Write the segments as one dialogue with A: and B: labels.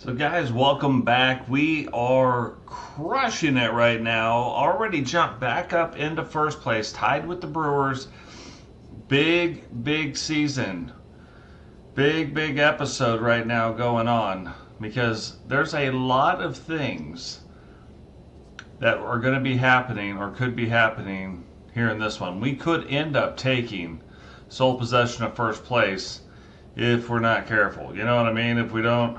A: So guys, welcome back. We are crushing it right now. Already jumped back up into first place, tied with the Brewers. Big season. Big episode right now going on because there's a lot of things that are going to be happening or could be happening here in this one. We could end up taking sole possession of first place if we're not careful. You know what I mean? If we don't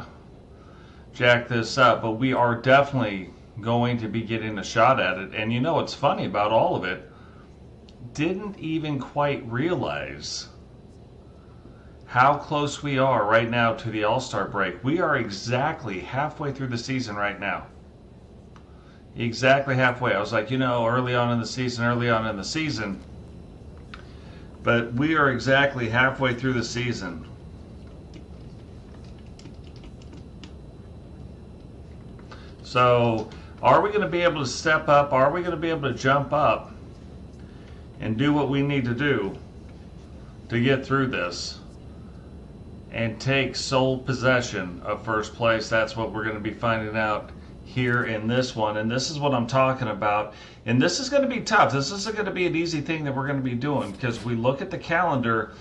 A: jack this up, but we are definitely going to be getting a shot at it. And you know what's funny about all of it? Didn't even quite realize how close we are right now to the All-Star break. We are exactly halfway through the season right now. Exactly halfway. I was like, early on in the season. But we are exactly halfway through the season. So, are we going to be able to step up? Are we going to be able to jump up and do what we need to do to get through this and take sole possession of first place? That's what we're going to be finding out here in this one. And this is what I'm talking about. And this is going to be tough. This isn't going to be an easy thing that we're going to be doing because we look at the calendar.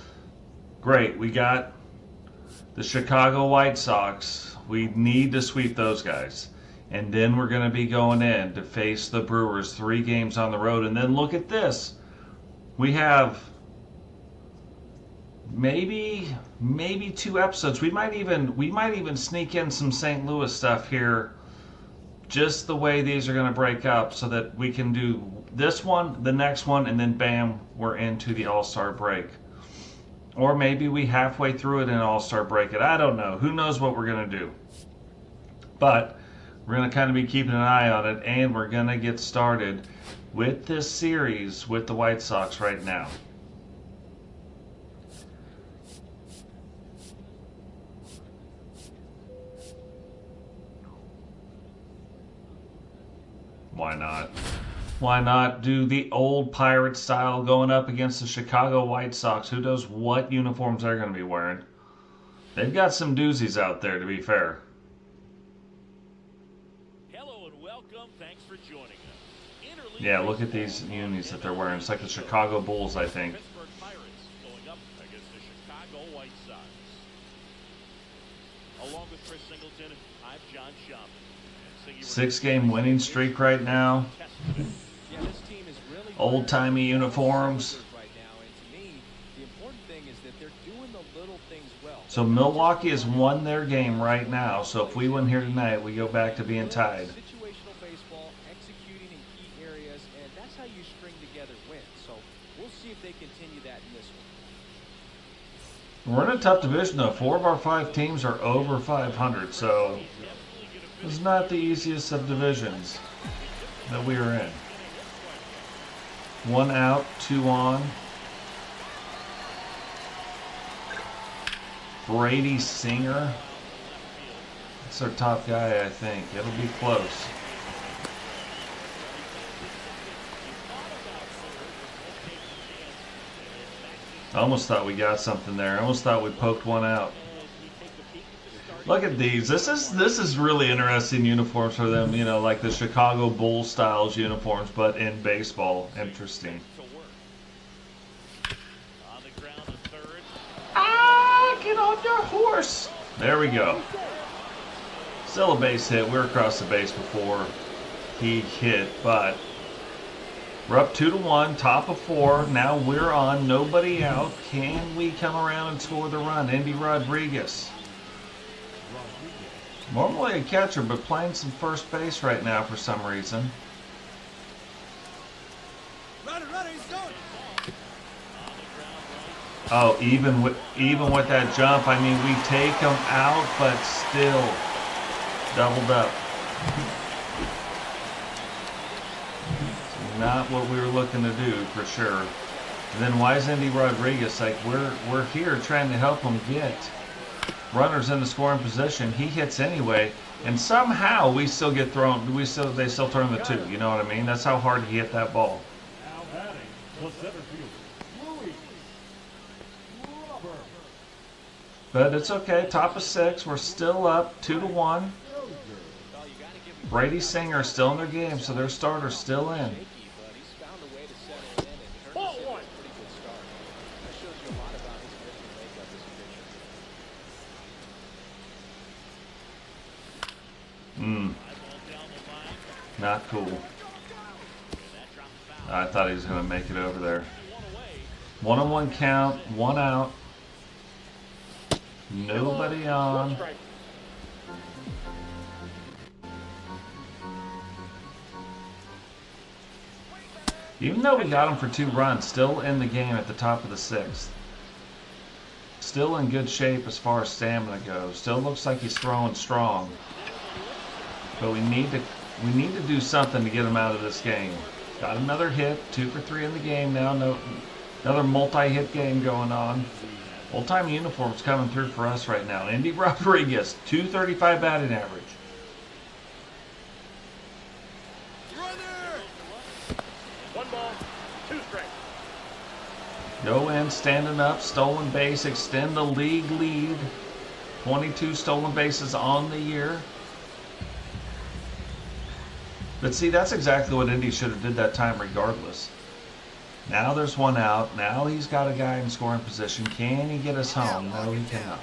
A: Great, we got the Chicago White Sox. We need to sweep those guys. And then we're going to be going in to face the Brewers, 3 games on the road. And then look at this. We have maybe 2 episodes. We might even sneak in some St. Louis stuff here, just the way these are going to break up, so that we can do this one, the next one, and then bam, we're into the All-Star break. Or maybe we halfway through it and All-Star break it. I don't know. Who knows what we're going to do? But we're going to kind of be keeping an eye on it, and we're going to get started with this series with the White Sox right now. Why not? Why not do the old Pirate style going up against the Chicago White Sox? Who knows what uniforms they're going to be wearing? They've got some doozies out there, to be fair. Yeah, look at these unis that they're wearing. It's like the Chicago Bulls, I think. 6-game winning streak right now. Old-timey uniforms. So Milwaukee has won their game right now. So if we win here tonight, we go back to being tied. We're in a tough division, though. 4 of our 5 teams are over 500, so it's not the easiest of divisions that we are in. 1 out, 2 on. Brady Singer. That's our top guy, I think. It'll be close. I almost thought we got something there. I almost thought we poked one out. Look at these. This is really interesting uniforms for them. Like the Chicago Bulls styles uniforms, but in baseball. Interesting. Get on your horse. There we go. Still a base hit. We're across the base before he hit, but we're up 2-1, top of 4. Now we're on, nobody out. Can we come around and score the run? Andy Rodriguez. Normally a catcher, but playing some first base right now for some reason. Oh, even with that jump, I mean, we take him out, but still doubled up. Not what we were looking to do, for sure. And then why is Andy Rodriguez like, we're here trying to help him get runners in the scoring position. He hits anyway, and somehow we still get thrown. They still turn the 2. You know what I mean? That's how hard he hit that ball. But it's okay. Top of 6. We're still up 2-1. Brady Singer still in their game, so their starter's still in. Not cool. I thought he was going to make it over there. 1-on-1 count, 1 out. Nobody on. Even though we got him for 2 runs, still in the game at the top of the 6th. Still in good shape as far as stamina goes. Still looks like he's throwing strong. But we need to do something to get him out of this game. Got another hit, 2 for 3 in the game now. Another multi-hit game going on. Old-time uniforms coming through for us right now. Andy Rodriguez, 235 batting average. Go in, standing up, stolen base, extend the league lead. 22 stolen bases on the year. But see, that's exactly what Indy should have did that time regardless. Now there's 1 out. Now he's got a guy in scoring position. Can he get us home? No, he cannot.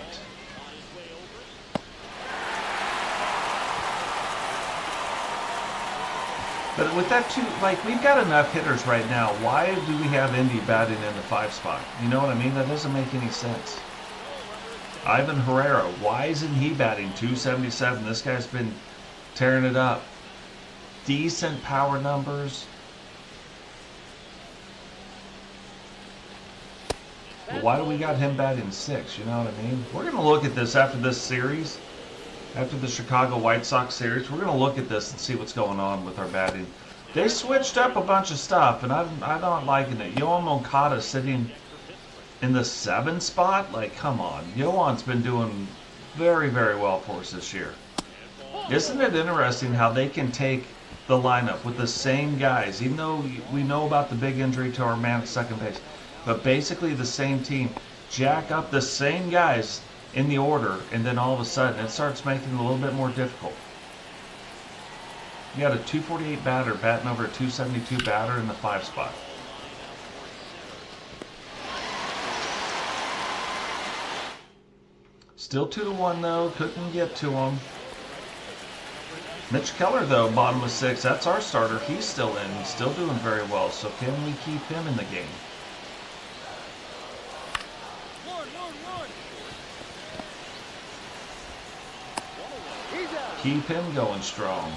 A: But with that too, like, we've got enough hitters right now. Why do we have Indy batting in the 5 spot? You know what I mean? That doesn't make any sense. Ivan Herrera, why isn't he batting 277? This guy's been tearing it up. Decent power numbers. But why do we got him batting 6? You know what I mean? We're going to look at this after this series. After the Chicago White Sox series, we're going to look at this and see what's going on with our batting. They switched up a bunch of stuff, and I'm not liking it. Yoan Moncada sitting in the 7 spot? Like, come on. Yoan's been doing very, very well for us this year. Isn't it interesting how they can take the lineup with the same guys, even though we know about the big injury to our man at second base, but basically the same team, jack up the same guys in the order, and then all of a sudden it starts making it a little bit more difficult. You got a 248 batter batting over a 272 batter in the 5 spot. Still 2-1 though, couldn't get to him. Mitch Keller though, bottom of 6, that's our starter. He's still in, he's still doing very well. So can we keep him in the game? Keep him going strong.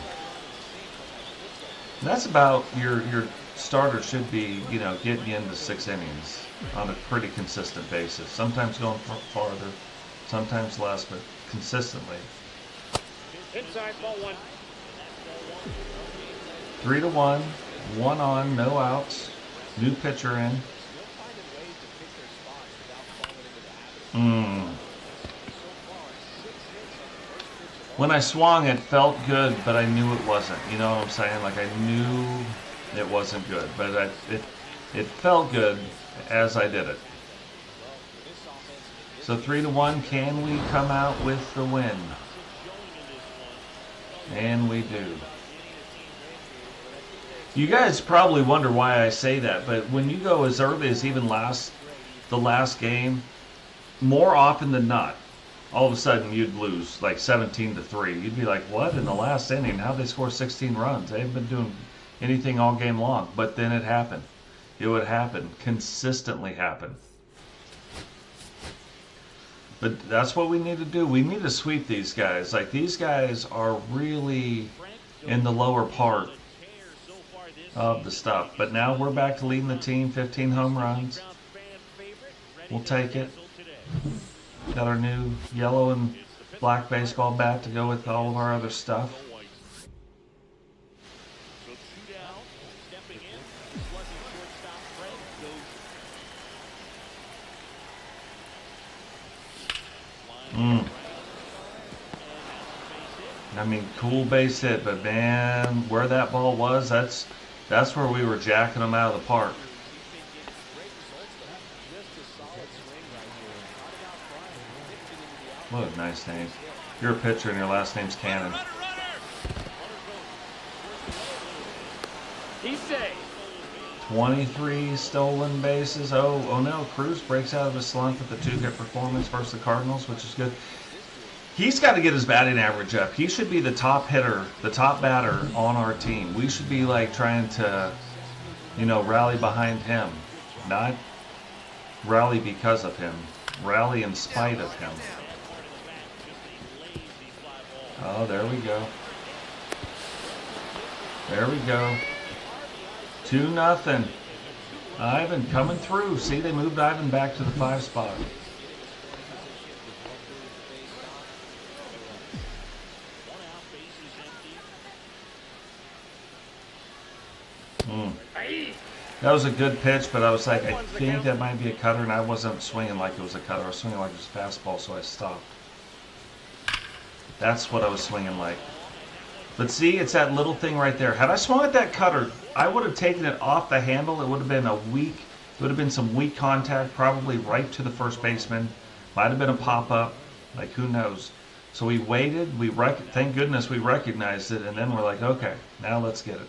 A: And that's about your starter should be, you know, getting you into 6 innings on a pretty consistent basis. Sometimes going farther, sometimes less, but consistently.
B: Inside, ball 1.
A: 3-1, 1 on, no outs. New pitcher in. When I swung, it felt good, but I knew it wasn't. You know what I'm saying? Like, I knew it wasn't good, but it felt good as I did it. So 3-1, can we come out with the win? And we do. You guys probably wonder why I say that, but when you go as early as even the last game, more often than not, all of a sudden you'd lose like 17-3. You'd be like, what? In the last inning, how'd they score 16 runs? They haven't been doing anything all game long. But then it happened. It would happen. Consistently happen. But that's what we need to do. We need to sweep these guys. Like, these guys are really in the lower part of the stuff. But now we're back to leading the team, 15 home runs. We'll take it. Got our new yellow and black baseball bat to go with all of our other stuff. I mean, cool base hit, but man, where that ball was, that's where we were jacking them out of the park. What a nice name. You're a pitcher and your last name's Cannon.
B: He's safe.
A: 23 stolen bases. Oh no, Cruz breaks out of his slump with the 2-hit performance versus the Cardinals, which is good. He's got to get his batting average up. He should be the top hitter, the top batter on our team. We should be like trying to, you know, rally behind him, not rally because of him. Rally in spite of him. Oh, there we go. There we go. 2-0. Ivan coming through. See, they moved Ivan back to the 5 spot. That was a good pitch, but I was like, I think that might be a cutter, and I wasn't swinging like it was a cutter. I was swinging like it was a fastball, so I stopped. That's what I was swinging like. But see, it's that little thing right there. Had I swung at that cutter, I would have taken it off the handle. It would have been some weak contact, probably right to the first baseman. Might have been a pop-up, like who knows. So we waited, thank goodness we recognized it, and then we're like, okay, now let's get it.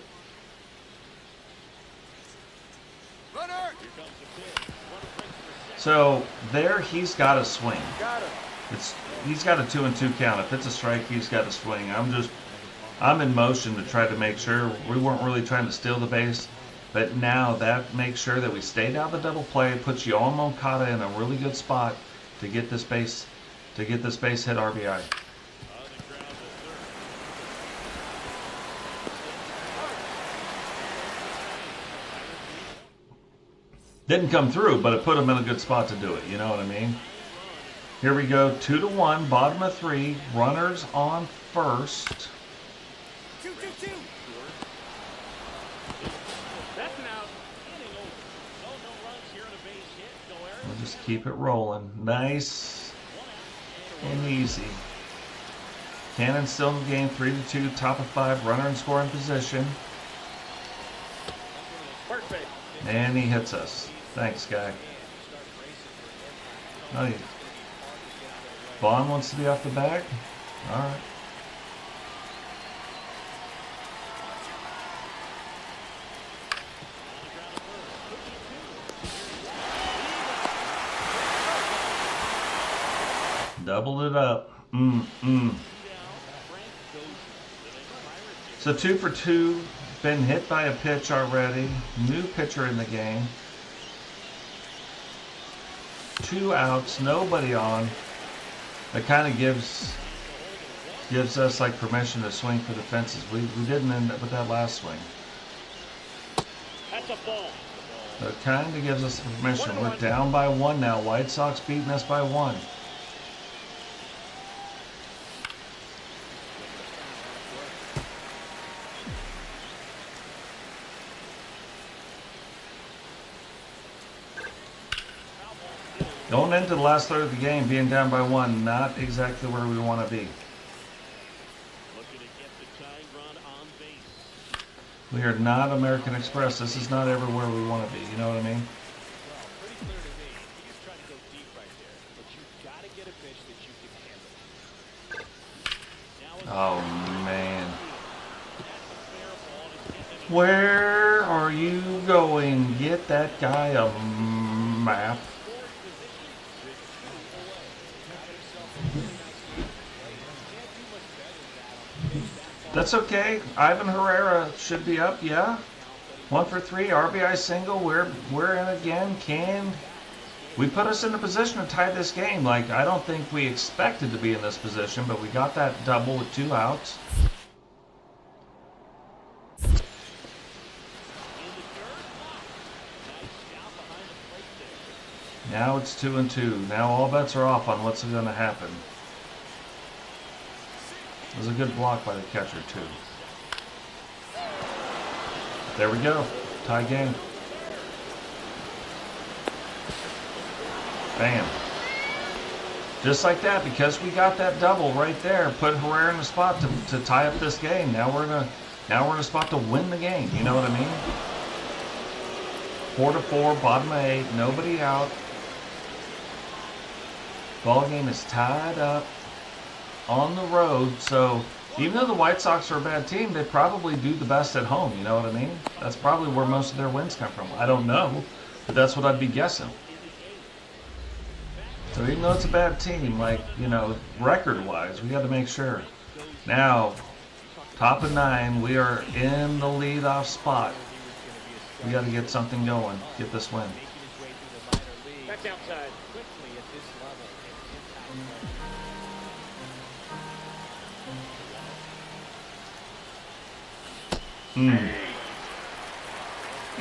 A: So there, he's got to swing. He's got a 2-2 count. If it's a strike, he's got to swing. I'm in motion to try to make sure we weren't really trying to steal the base, but now that makes sure that we stayed out the double play, puts you on Moncada in a really good spot to get this base hit RBI. Didn't come through, but it put him in a good spot to do it. You know what I mean? Here we go, 2-1, bottom of 3, runners on first.
B: 2-2-2. That's an out.
A: We'll just keep it rolling. Nice and easy. Cannon still in the game, 3-2, top of 5, runner in scoring position.
B: Perfect.
A: And he hits us. Thanks, guy. Oh, yeah. Vaughn wants to be off the bag? All right. Doubled it up. So 2 for 2. Been hit by a pitch already. New pitcher in the game. 2 outs. Nobody on. That kind of gives us like permission to swing for the fences. We didn't end up with that last swing.
B: That's a ball.
A: So it kind of gives us permission. We're down by 1 now. White Sox beating us by 1. Going into the last third of the game, being down by 1, not exactly where we want to be. We are not American Express. This is not everywhere we want to be. You know what I mean? Oh, man. Where are you going? Get that guy a map. That's okay. Ivan Herrera should be up, yeah. 1 for 3, RBI single. We're in again. We put us in a position to tie this game. Like, I don't think we expected to be in this position, but we got that double with 2 outs. Now it's 2-2. Now all bets are off on what's going to happen. It was a good block by the catcher, too. There we go. Tie game. Bam. Just like that, because we got that double right there, put Herrera in the spot to tie up this game. Now we're in a spot to win the game. You know what I mean? 4-4, bottom of 8, nobody out. Ball game is tied up on the road, so even though the White Sox are a bad team, they probably do the best at home, you know what I mean? That's probably where most of their wins come from. I don't know, but that's what I'd be guessing. So even though it's a bad team, like, you know, record-wise, we got to make sure. Now, top of 9, we are in the leadoff spot. We got to get something going, get this win.
B: That's outside. I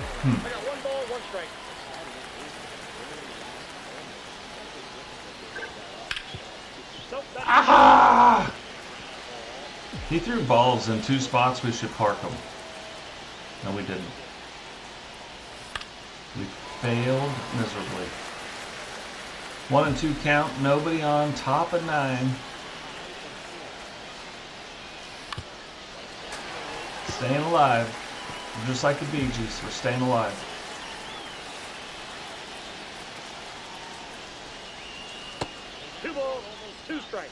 B: got 1 ball, 1 strike. Nope,
A: Aha! He threw balls in 2 spots. We should park them. No, we didn't. We failed miserably. 1 and 2 count. Nobody on. Top of 9. Staying alive. Just like the Bee Gees. We're staying alive.
B: Two balls, 2 strikes.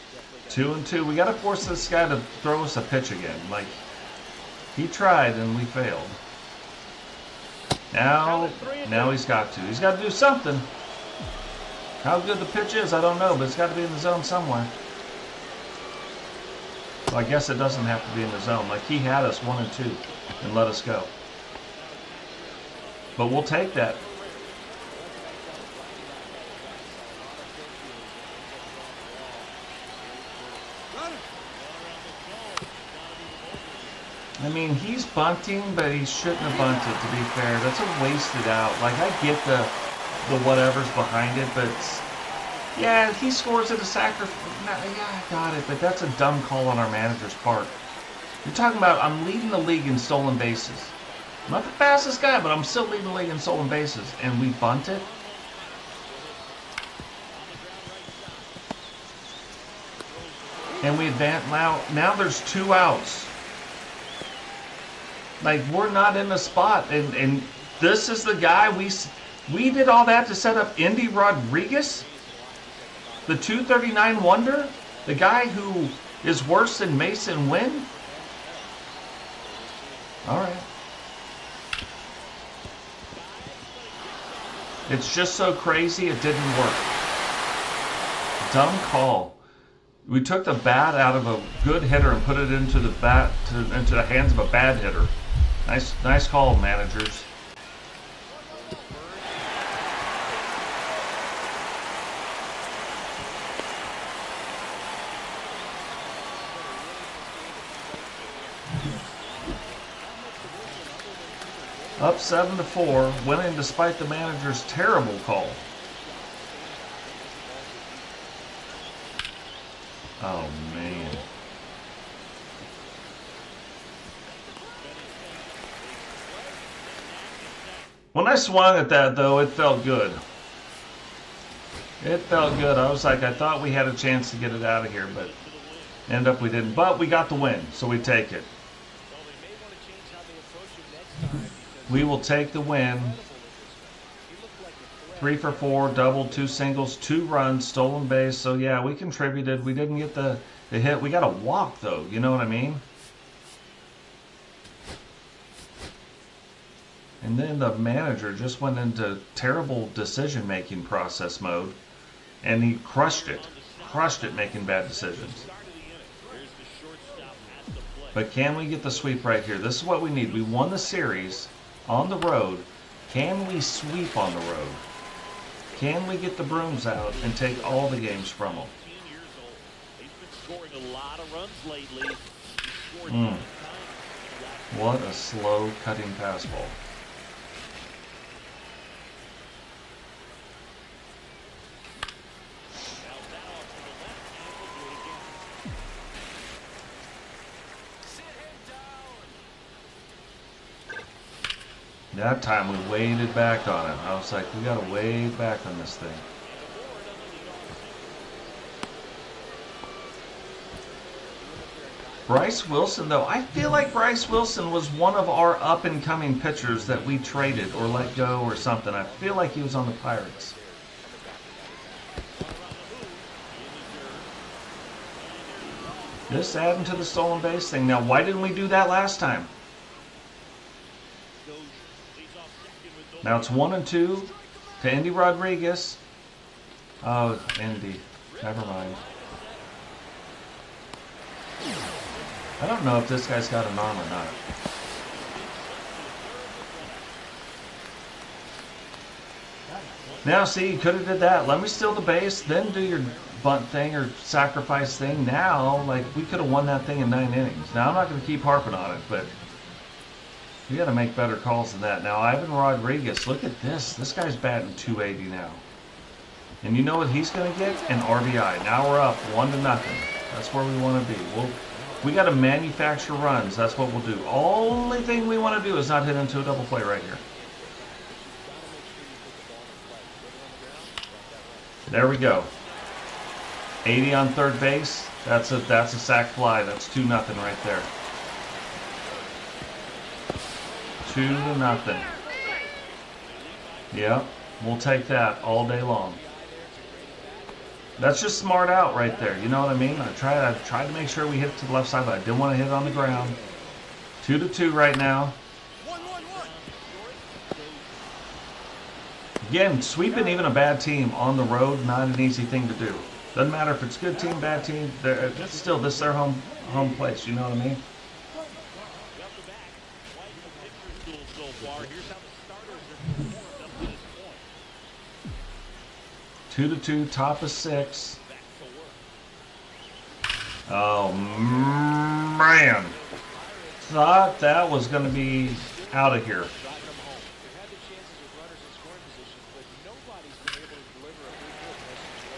A: 2 and 2. We got to force this guy to throw us a pitch again. Like, he tried and we failed. Now he's got to. He's got to do something. How good the pitch is, I don't know, but it's got to be in the zone somewhere. Well, I guess it doesn't have to be in the zone. Like, he had us 1 and 2 and let us go. But we'll take that. I mean, he's bunting, but he shouldn't have bunted, to be fair. That's a wasted out. Like, I get the whatever's behind it, but yeah, he scores at a sacrifice. Yeah, I got it, but that's a dumb call on our manager's part. You're talking about, I'm leading the league in stolen bases. I'm not the fastest guy, but I'm still leading the league in stolen bases, and we bunted? And we advance. Now there's 2 outs. Like, we're not in the spot, and this is the guy we did all that to set up Indy Rodriguez, the 239 wonder, the guy who is worse than Mason Wynn. All right. It's just so crazy it didn't work. Dumb call. We took the bat out of a good hitter and put it into the into the hands of a bad hitter. Nice call, managers. Up 7-4, winning despite the manager's terrible call. Oh, man. When I swung at that, though, it felt good. It felt good. I was like, I thought we had a chance to get it out of here, but end up we didn't. But we got the win, so we take it. We will take the win. 3 for 4, double, 2 singles, 2 runs, stolen base. So, yeah, we contributed. We didn't get the hit. We got a walk, though. You know what I mean? And then the manager just went into terrible decision-making process mode. And he crushed it. Crushed it making bad decisions. But can we get the sweep right here? This is what we need. We won the series on the road. Can we sweep on the road? Can we get the brooms out and take all the games from them? What a slow cutting fastball. That time we waded back on it. I was like, we got to wade back on this thing. Bryce Wilson, though, I feel like Bryce Wilson was one of our up-and-coming pitchers that we traded or let go or something. I feel like he was on the Pirates. Just adding to the stolen base thing. Now, why didn't we do that last time? Now it's 1-2 to Andy Rodriguez. Oh, Andy. Never mind. I don't know if this guy's got an arm or not. Now, see, you could have did that. Let me steal the base, then do your bunt thing or sacrifice thing. Now, like, we could have won that thing in 9 innings. Now, I'm not going to keep harping on it, but you got to make better calls than that. Now, Ivan Rodriguez, look at this. This guy's batting 280 now. And you know what he's going to get? An RBI. Now we're up 1-0. That's where we want to be. We got to manufacture runs. That's what we'll do. Only thing we want to do is not hit into a double play right here. There we go. 80 on third base. That's a sac fly. That's 2-0 right there. 2-0. Yep, we'll take that all day long. That's just smart out right there. You know what I mean? I tried to make sure we hit it to the left side, but I didn't want to hit it on the ground. 2-2 right now. Again, sweeping even a bad team on the road, not an easy thing to do. Doesn't matter if it's good team, bad team. This is their home place. You know what I mean? 2-2, top of 6. Oh man! Thought that was going to be out of here.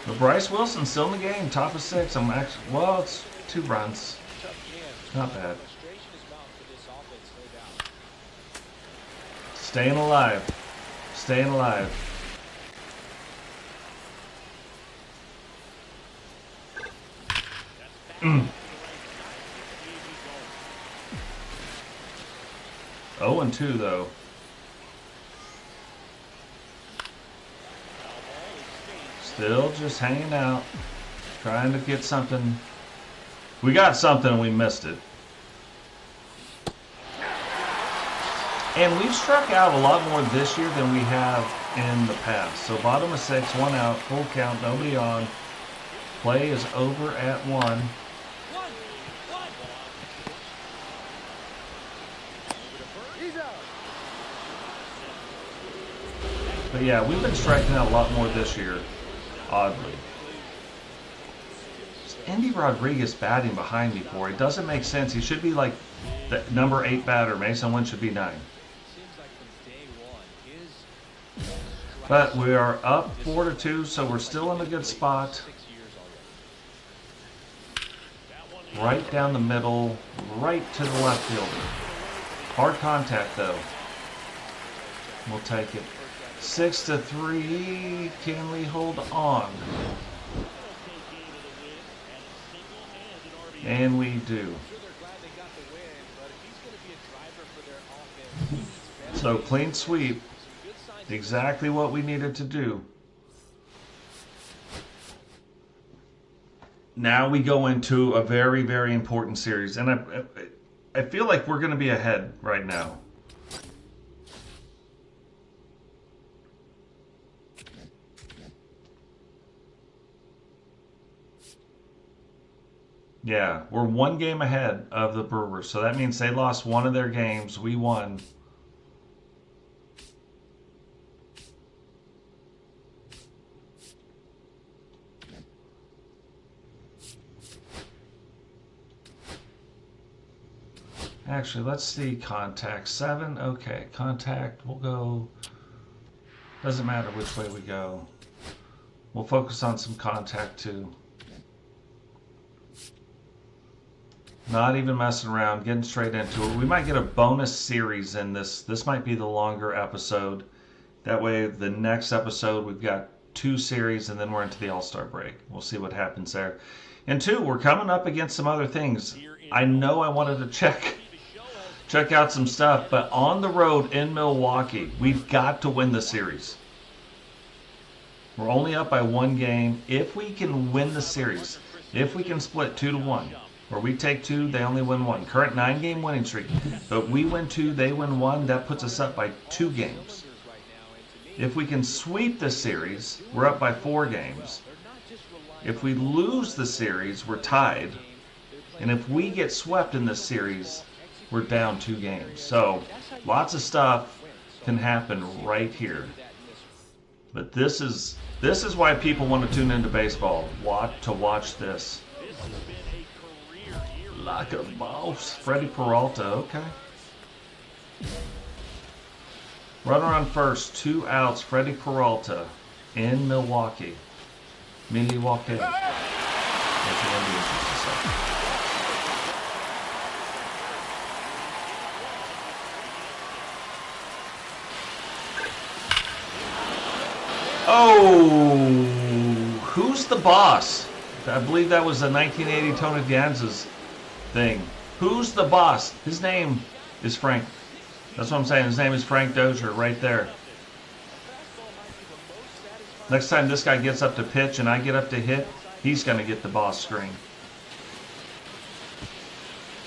A: But Bryce Wilson's still in the game, top of 6. I'm actually, well, it's 2 runs. Not bad. Staying alive. Staying alive. Mm. 0-2 though. Still just hanging out, trying to get something. We got something and we missed it. And we've struck out a lot more this year than we have in the past. So bottom of 6, 1 out, full count, nobody on. Play is over at 1. But yeah, we've been striking out a lot more this year, oddly. Andy Rodriguez batting behind me for it doesn't make sense. He should be like the number 8 batter. Mason Wynn should be 9. But we are up 4-2, so we're still in a good spot. Right down the middle, right to the left fielder. Hard contact though. We'll take it. 6-3. Can we hold on? And we do. So clean sweep. Exactly what we needed to do. Now we go into a very, very important series. And I feel like we're going to be ahead right now. Yeah, we're 1 game ahead of the Brewers. So that means they lost 1 of their games. We won. Actually, let's see. Contact 7. Okay, contact. We'll go. Doesn't matter which way we go. We'll focus on some contact too. Not even messing around, getting straight into it. We might get a bonus series in this. This might be the longer episode. That way, the next episode, we've got 2 series, and then we're into the All-Star break. We'll see what happens there. And 2, we're coming up against some other things. I know I wanted to check out some stuff, but on the road in Milwaukee, we've got to win the series. We're only up by 1 game. If we can win the series, if we can split 2-1, Where we take 2, they only win 1. Current 9-game winning streak. But we win 2, they win 1. That puts us up by 2 games. If we can sweep the series, we're up by 4 games. If we lose the series, we're tied. And if we get swept in this series, we're down 2 games. So lots of stuff can happen right here. But this is why people want to tune into baseball. To watch this. Like a boss. Freddie Peralta, okay. Runner on first, 2 outs. Freddie Peralta in Milwaukee. Milwaukee. That's the Indians used to say. Oh, who's the boss? I believe that was a 1980 Tony Danza's thing. Who's the boss? His name is Frank. That's what I'm saying. His name is Frank Dozhier right there. Next time this guy gets up to pitch and I get up to hit, he's going to get the boss screen.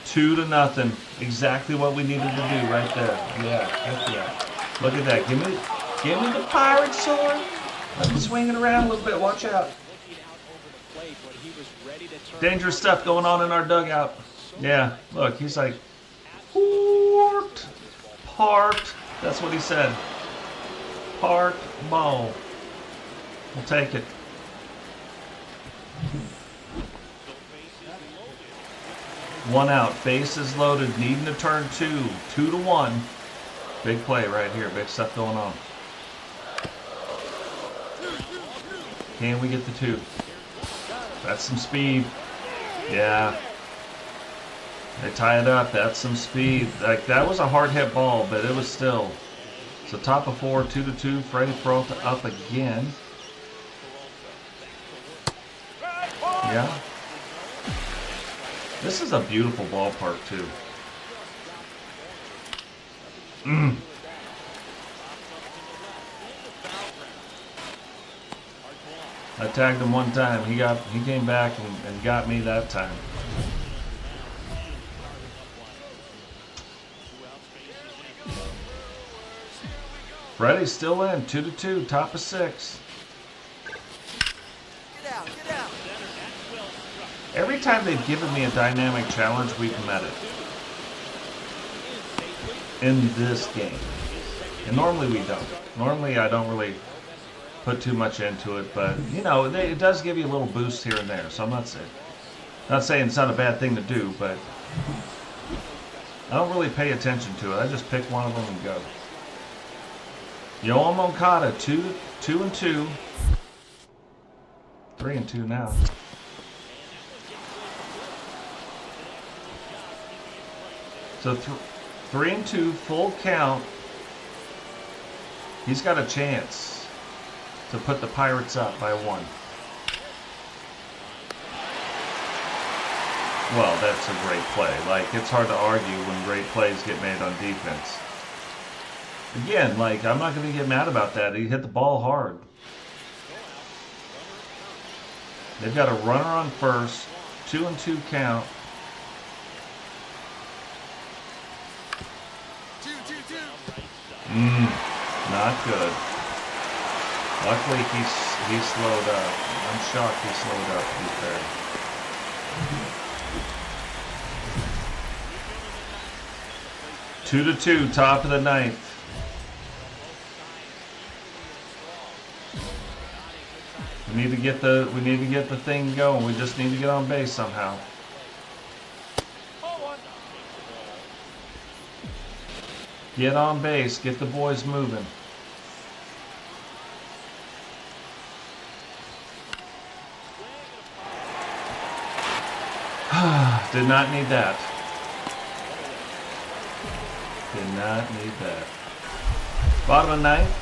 A: 2-0. Exactly what we needed to do right there. Yeah, heck yeah. Look at that. Give me the pirate sword. Let me swing it around a little bit. Watch out. Dangerous stuff going on in our dugout. Yeah, look, he's like, parked. That's what he said. Parked ball. We'll take it. One out. Bases loaded. Needing to turn 2. 2-1. Big play right here. Big stuff going on. Can we get the 2? That's some speed. Yeah. They tie it up. That's some speed. Like, that was a hard hit ball, but it was still. So top of 4, 2-2. Freddie Peralta up again. Yeah. This is a beautiful ballpark too. I tagged him one time. He came back and got me that time. Freddie's still in. 2-2. Top of 6. Every time they've given me a dynamic challenge, we've met it. In this game. And normally we don't. Normally I don't really put too much into it, but you know, it does give you a little boost here and there. So I'm not saying it's not a bad thing to do, but I don't really pay attention to it. I just pick one of them and go. Yoel Moncada, 2-2. 3-2 now. So 3-2, full count. He's got a chance to put the Pirates up by 1. Well, that's a great play. Like, it's hard to argue when great plays get made on defense. Again, like, I'm not going to get mad about that. He hit the ball hard. They've got a runner on first, 2-2 count. Not good. Luckily, he slowed up. I'm shocked he slowed up, to be fair. Two to 2, top of the 9th. We need to get the thing going. We just need to get on base somehow. Get on base. Get the boys moving. Did not need that. Did not need that. Bottom of 9th.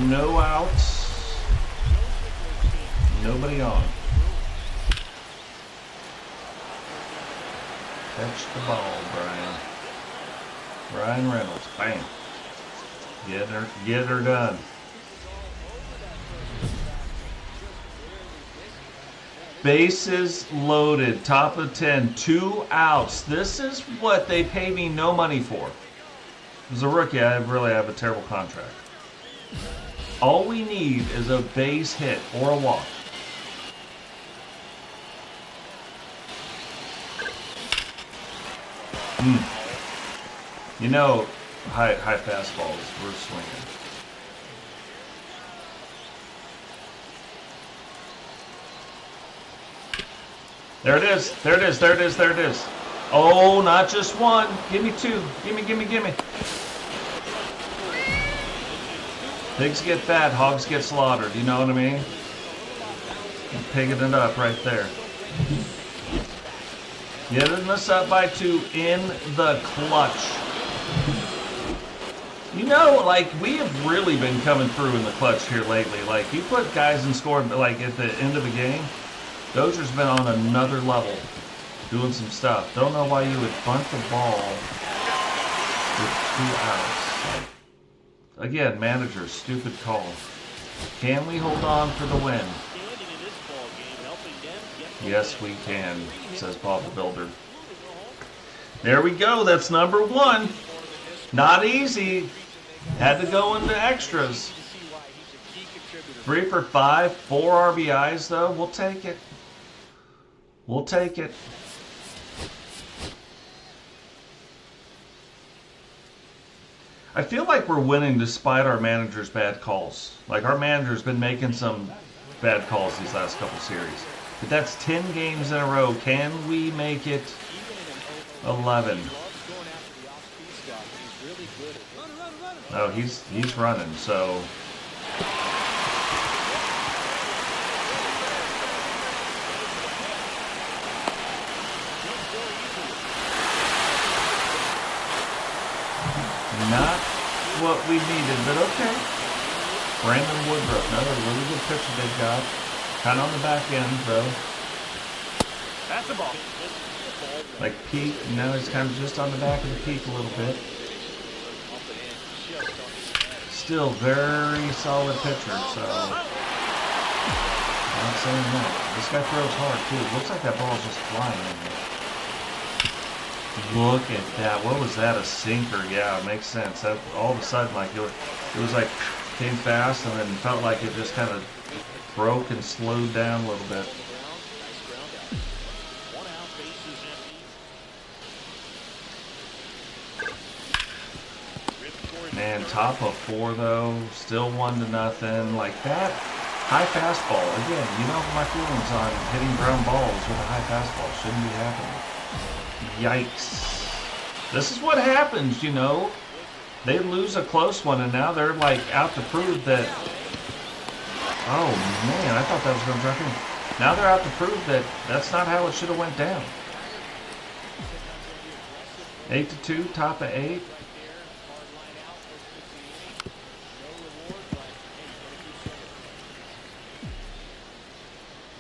A: No outs. Nobody on. Catch the ball, Brian. Brian Reynolds. Bam. Get her done. Bases loaded, top of 10, 2 outs. This is what they pay me no money for. As a rookie, I really have a terrible contract. All we need is a base hit or a walk. You know, high fastballs, we're swinging. There it is. There it is. There it is. There it is. Oh, not just one. Give me two. Gimme, gimme, gimme. Pigs get fat, hogs get slaughtered. You know what I mean? I'm pigging it up right there. Getting us up by 2 in the clutch. You know, like, we have really been coming through in the clutch here lately. Like, you put guys in score, like, at the end of the game, Dozhier's been on another level, doing some stuff. Don't know why you would bunt the ball with 2 outs. Again, manager, stupid call. Can we hold on for the win? Yes, we can, says Bob the Builder. There we go. That's number 1. Not easy. Had to go into extras. 3 for 5, 4 RBIs, though. We'll take it. We'll take it. I feel like we're winning despite our manager's bad calls. Like, our manager's been making some bad calls these last couple series. But that's 10 games in a row. Can we make it 11? Oh, he's running, so... Not what we needed, but okay. Brandon Woodruff, another really good pitcher they got. Kind of on the back end, though.
B: That's the ball.
A: Like peak, now he's kind of just on the back of the peak a little bit. Still very solid pitcher, so... I'm not saying that. This guy throws hard, too. Looks like that ball's just flying in there. Look at that. What was that? A sinker? Yeah, it makes sense. That all of a sudden, like, it was like, came fast and then felt like it just kind of broke and slowed down a little bit. Man, top of 4 though, still 1-0. Like that high fastball. Again, you know my feelings on hitting ground balls with a high fastball. Shouldn't be happening. Yikes. This is what happens, you know. They lose a close one and now they're like out to prove that. Oh man, I thought that was going to drop in. Now they're out to prove that that's not how it should have went down. 8-2, top of 8.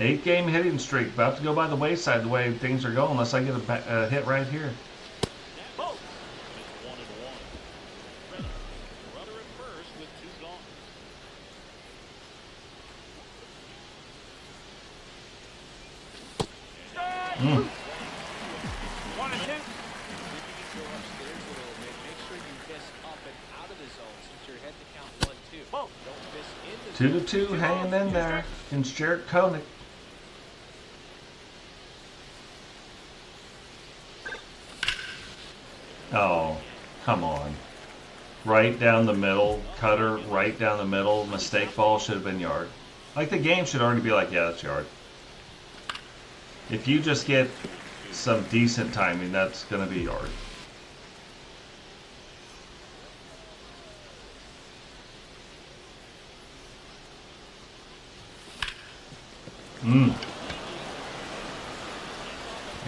A: Eight-game hitting streak, about to go by the wayside the way things are going, unless I get a hit right here. Mm.
B: 1-2.
A: 2-2, hanging in there against Jared Koenig. Oh, come on. Right down the middle, cutter, right down the middle, mistake ball, should have been yard. Like the game should already be like, yeah, that's yard. If you just get some decent timing, that's going to be yard.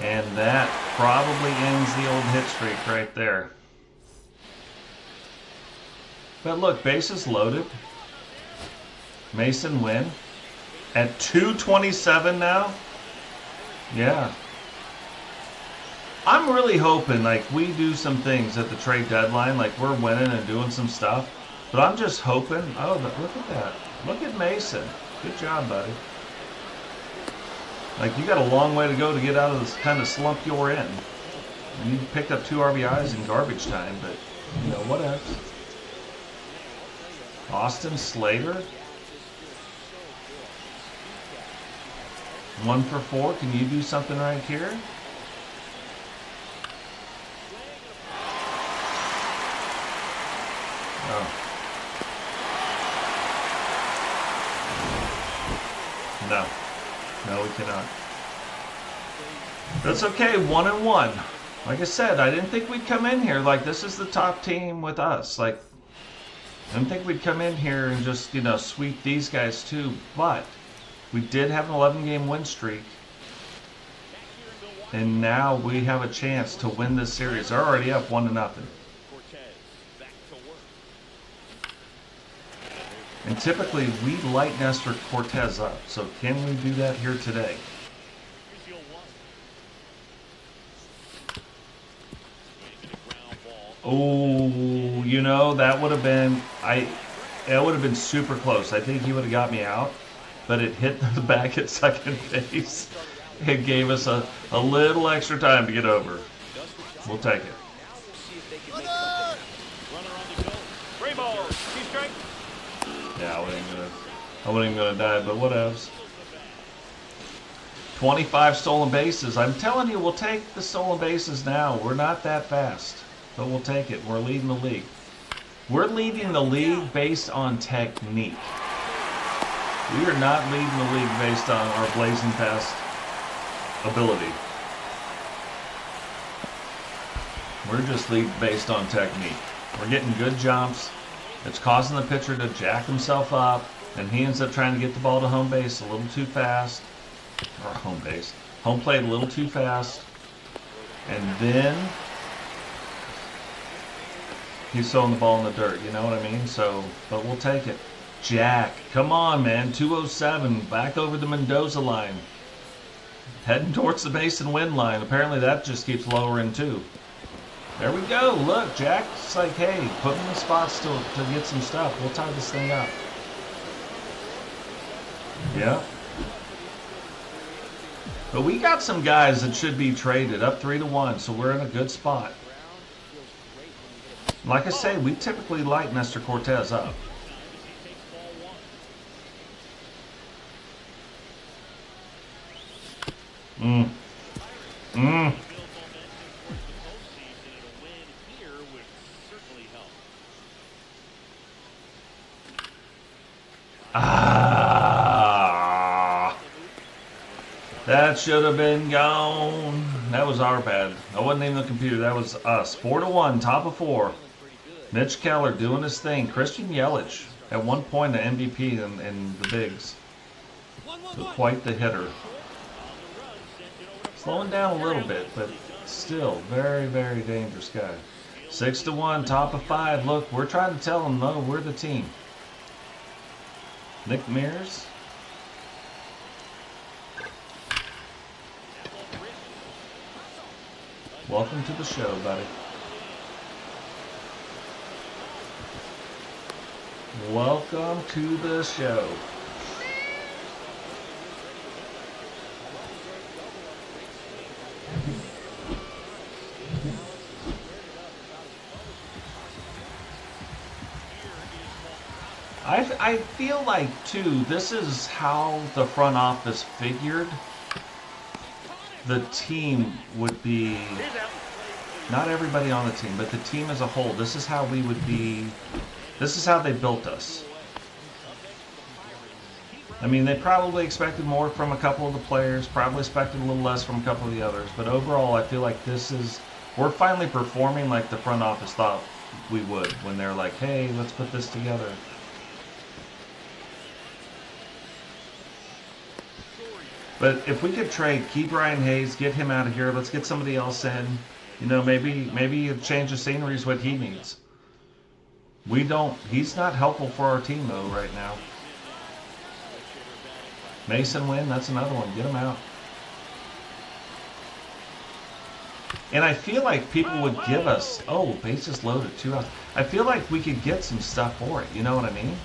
A: And that probably ends the old hit streak right there. But look, bases loaded. Mason win. At 227 now? Yeah. I'm really hoping, like, we do some things at the trade deadline, like we're winning and doing some stuff. But I'm just hoping, oh, look at that. Look at Mason. Good job, buddy. Like, you got a long way to go to get out of this kind of slump you're in. And you picked up 2 RBIs in garbage time, but, you know, whatever. Austin Slater. 1 for 4. Can you do something right here? Oh. No. No, we cannot. That's okay, 1-1. Like I said, I didn't think we'd come in here like this is the top team with us. Like, I didn't think we'd come in here and just, you know, sweep these guys too. But we did have an 11-game win streak. And now we have a chance to win this series. They're already up 1-0. And typically, we light Nestor Cortez up. So can we do that here today? Oh, you know, that would have been, it would have been super close. I think he would have got me out, but it hit the back at second base. It gave us a little extra time to get over. We'll take it. Yeah, I wasn't even gonna die, but whatevs. 25 stolen bases. I'm telling you, we'll take the stolen bases now. We're not that fast, but we'll take it. We're leading the league. We're leading the league based on technique. We are not leading the league based on our blazing fast ability. We're just leading based on technique. We're getting good jumps. It's causing the pitcher to jack himself up, and he ends up trying to get the ball to home base a little too fast. Or home base. Home plate a little too fast. And then he's throwing the ball in the dirt, you know what I mean? So, but we'll take it. Jack, come on, man. 207, back over the Mendoza line. Heading towards the base and win line. Apparently that just keeps lowering too. There we go. Look, Jack's like, hey, put me in the spots to get some stuff. We'll tie this thing up. Yeah. But we got some guys that should be traded up 3-1, so we're in a good spot. Like I say, we typically light Nestor Cortez up. That should have been gone. That was our bad. That wasn't even the computer. That was us. 4-1, top of 4. Mitch Keller doing his thing. Christian Yelich at one point an MVP in the bigs. So quite the hitter. Slowing down a little bit, but still very, very dangerous guy. 6-1, top of 5. Look, we're trying to tell them, no, we're the team. Nick Mears. Welcome to the show, buddy. Welcome to the show. I feel like, too, this is how the front office figured the team would be, not everybody on the team, but the team as a whole. This is how we would be, this is how they built us. I mean, they probably expected more from a couple of the players, probably expected a little less from a couple of the others, but overall I feel like this is, we're finally performing like the front office thought we would when they're like, hey, let's put this together. But if we could trade, keep Ryan Hayes, get him out of here, let's get somebody else in. You know, maybe a change of scenery is what he needs. He's not helpful for our team though right now. Mason Wynn, that's another one. Get him out. And I feel like people would give us, oh, bases loaded, 2 outs. I feel like we could get some stuff for it. You know what I mean?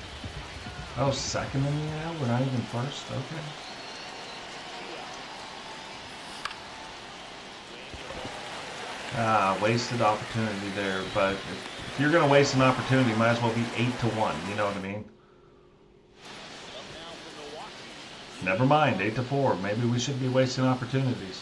A: Oh, second in the air? We're not even first? Okay. Wasted opportunity there. But if you're going to waste an opportunity, might as well be 8-1. You know what I mean? Never mind, 8-4. Maybe we shouldn't be wasting opportunities.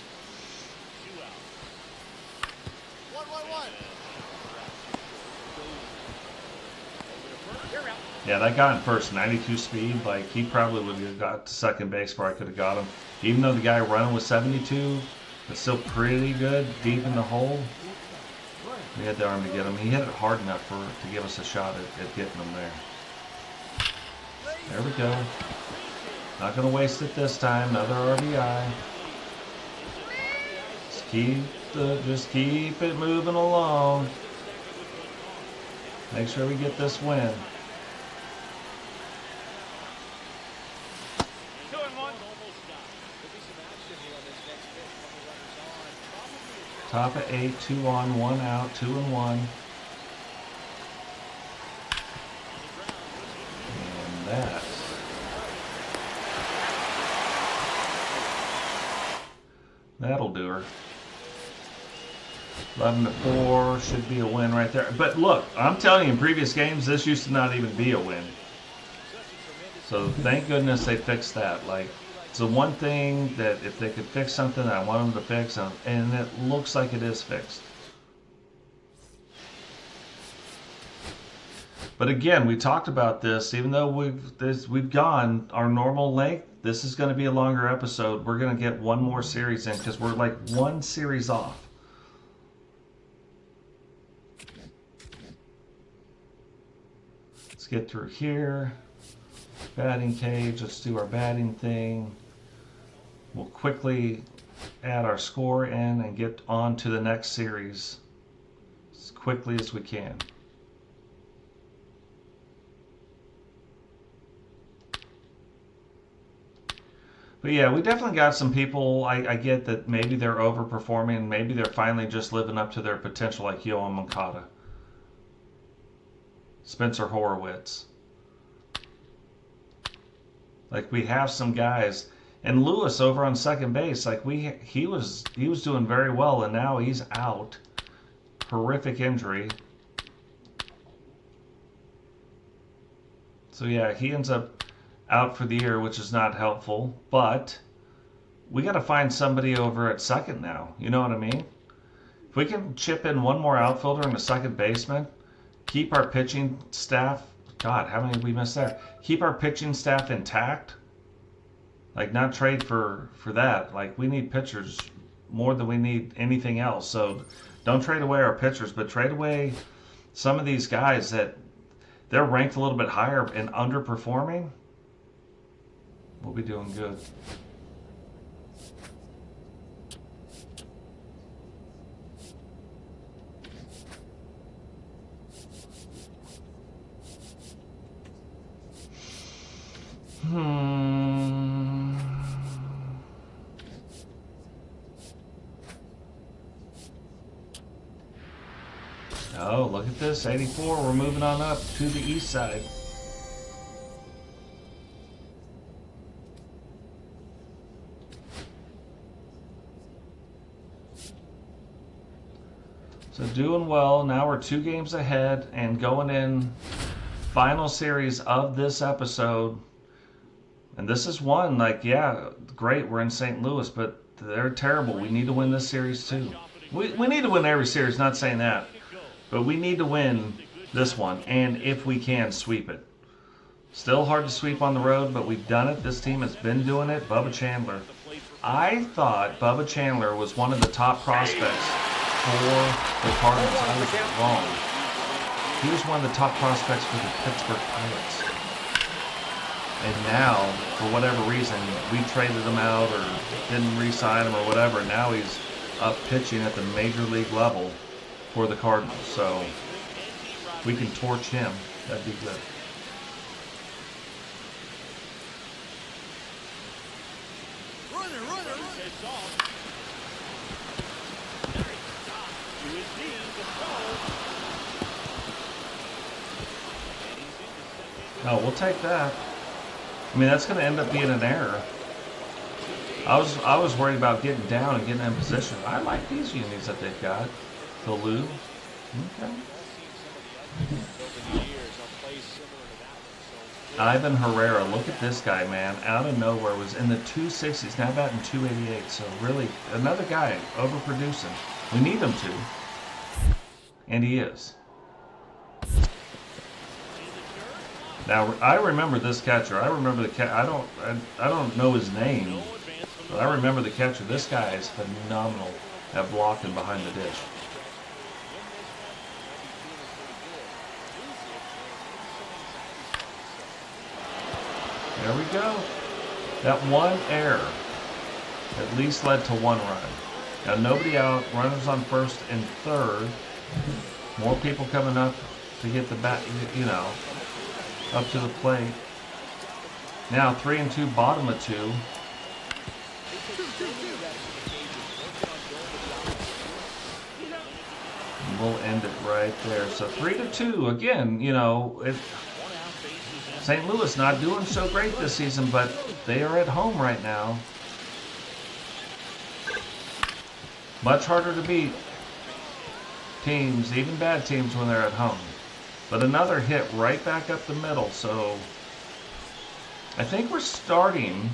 A: Yeah, that guy in first, 92 speed, like he probably would have got to second base before I could have got him. Even though the guy running was 72, it's still pretty good, deep in the hole. We had the arm to get him. He hit it hard enough to give us a shot at getting him there. There we go. Not going to waste it this time. Another RBI. Just keep it moving along. Make sure we get this win. Top of 8, 2 on, 1 out, 2 and 1. And that'll do her. 11-4 should be a win right there. But look, I'm telling you, in previous games, this used to not even be a win. So thank goodness they fixed that. Like, it's the one thing that if they could fix something, I want them to fix, and it looks like it is fixed. But again, we talked about this. Even though we've gone our normal length, this is going to be a longer episode. We're going to get one more series in because we're like one series off. Let's get through here. Batting cage. Let's do our batting thing. We'll quickly add our score in and get on to the next series as quickly as we can. But yeah, we definitely got some people. I get that maybe they're overperforming. Maybe they're finally just living up to their potential, like Yoan Moncada, Spencer Horowitz. Like, we have some guys. And Lewis over on second base, like he was doing very well, and now he's out. Horrific injury. So yeah, he ends up out for the year, which is not helpful. But we got to find somebody over at second now. You know what I mean? If we can chip in one more outfielder and a second baseman, keep our pitching staff. God, how many did we miss there? Keep our pitching staff intact. Like, not trade for that. Like, we need pitchers more than we need anything else. So don't trade away our pitchers, but trade away some of these guys that they're ranked a little bit higher and underperforming. We'll be doing good. Oh, look at this, 84. We're moving on up to the east side. So doing well. Now we're 2 games ahead and going in final series of this episode. And this is one, like, yeah, great, we're in St. Louis, but they're terrible. We need to win this series too. We need to win every series, not saying that. But we need to win this one, and if we can, sweep it. Still hard to sweep on the road, but we've done it. This team has been doing it. Bubba Chandler. I thought Bubba Chandler was one of the top prospects for the Cardinals. I was wrong. He was one of the top prospects for the Pittsburgh Pirates. And now, for whatever reason, we traded him out or didn't re-sign him or whatever. Now he's up pitching at the major league level for the Cardinals. So if we can torch him, that'd be good. Oh, we'll take that. I mean, that's going to end up being an error. I was worried about getting down and getting in position. I like these unis that they've got. Baloo. Okay. Ivan Herrera, look at this guy, man. Out of nowhere, was in the 260s, now batting 288. So really, another guy overproducing. We need him to, and he is. Now I remember this catcher. I remember the I don't know his name, but I remember the catcher. This guy is phenomenal at blocking behind the dish. There we go. That one error at least led to one run. Now nobody out, runners on first and third. More people coming up to get the bat, you know, up to the plate. Now 3-2, bottom of 2. And we'll end it right there. So 3-2 again. You know, St. Louis not doing so great this season, but they are at home right now. Much harder to beat teams, even bad teams, when they're at home. But another hit right back up the middle, so I think we're starting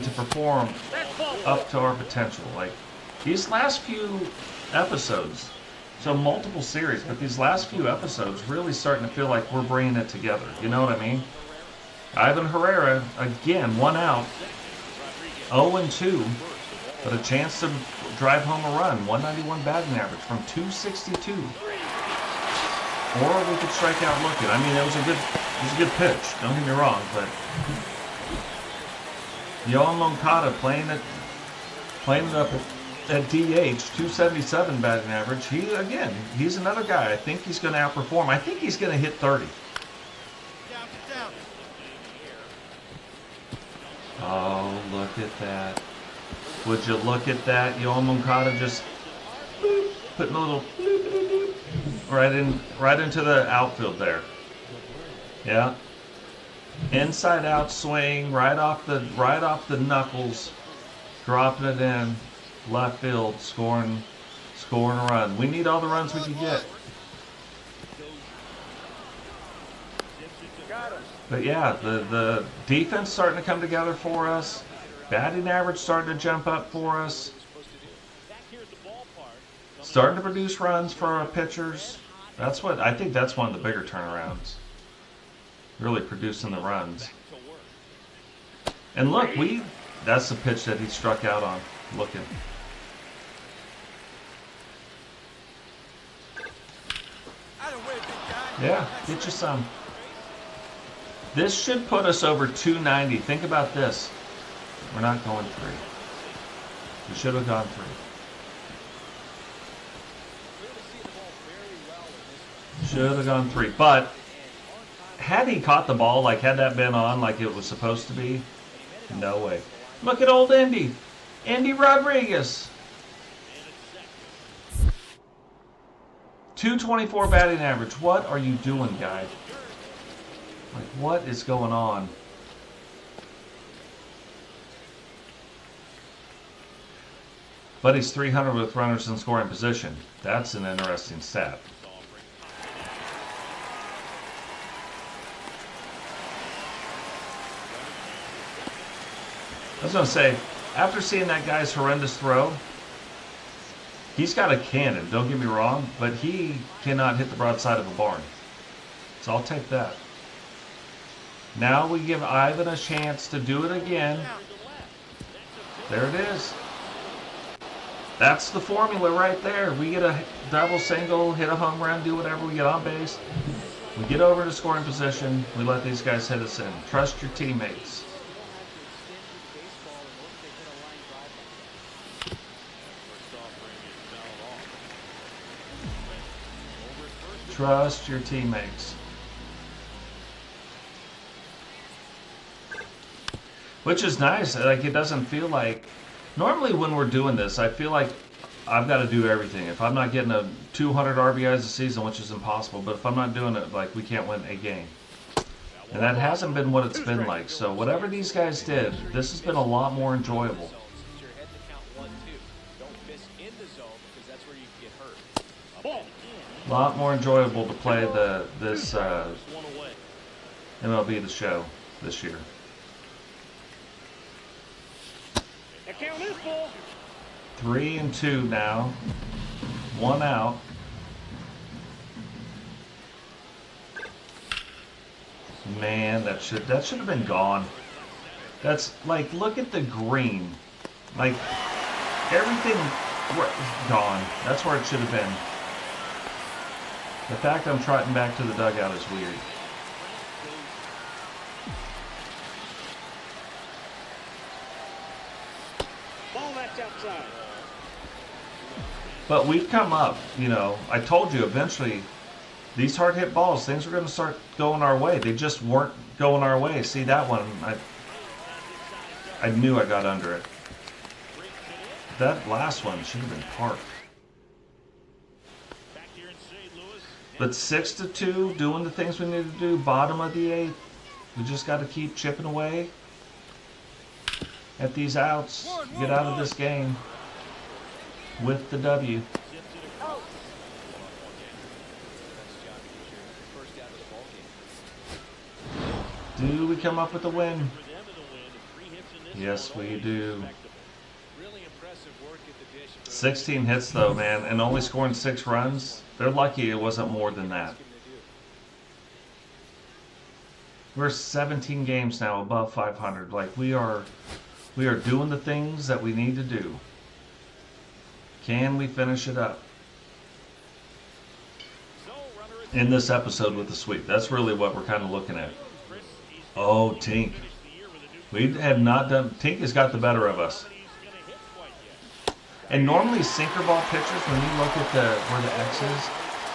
A: to perform up to our potential. Like these last few episodes, so multiple series, but these last few episodes really starting to feel like we're bringing it together. You know what I mean? Ivan Herrera, again, 1 out, 0-2, but a chance to drive home a run. 191 batting average from 262. Or we could strike out looking. I mean, it was a good pitch. Don't get me wrong, but Yoan Moncada playing it up at DH, 277 batting average. He's another guy. I think he's going to outperform. I think he's going to hit 30. Oh, look at that. Would you look at that? Yoan Moncada just putting a little right into the outfield there. Yeah. Inside out swing, right off the knuckles, dropping it in, left field, scoring a run. We need all the runs we can get. But yeah, the defense starting to come together for us. Batting average starting to jump up for us. Starting to produce runs for our pitchers. I think that's one of the bigger turnarounds. Really producing the runs. And look, that's the pitch that he struck out on. Looking. Yeah, get you some. This should put us over 290. Think about this. We're not going 3. We should have gone 3. Should have gone 3. But had he caught the ball, like had that been on like it was supposed to be, no way. Look at old Indy. Andy Rodriguez. 224 batting average. What are you doing, guy? Like, what is going on? But he's 300 with runners in scoring position. That's an interesting stat. I was going to say, after seeing that guy's horrendous throw, he's got a cannon, don't get me wrong, but he cannot hit the broadside of a barn. So I'll take that. Now we give Ivan a chance to do it again. There it is. That's the formula right there. We get a double, single, hit a home run, do whatever, we get on base. We get over to scoring position. We let these guys hit us in. Trust your teammates. Trust your teammates. Which is nice. Like, it doesn't feel like... Normally when we're doing this, I feel like I've got to do everything. If I'm not getting a 200 RBIs a season, which is impossible, but if I'm not doing it, like, we can't win a game. And that hasn't been what it's been like. So whatever these guys did, this has been a lot more enjoyable. A lot more enjoyable to play this MLB The Show this year.
B: The count is full.
A: 3-2 now. 1 out. Man, that should have been gone. That's like, look at the green. Like, everything gone. That's where it should have been. The fact I'm trotting back to the dugout is weird.
B: Ball that's outside.
A: But we've come up, you know. I told you eventually these hard hit balls, things were going to start going our way. They just weren't going our way. See that one? I knew I got under it. That last one should have been parked. But 6-2, doing the things we need to do. Bottom of the 8th. We just got to keep chipping away at these outs. Get out of this game with the W. Do we come up with a win? Yes, we do. 16 hits though, man, and only scoring 6 runs. They're lucky it wasn't more than that. We're 17 games now above 500. Like, we are doing the things that we need to do. Can we finish it up in this episode with the sweep? That's really what we're kind of looking at. Oh, Tink. We have not done... Tink has got the better of us. And normally sinker ball pitchers, when you look at where the X is,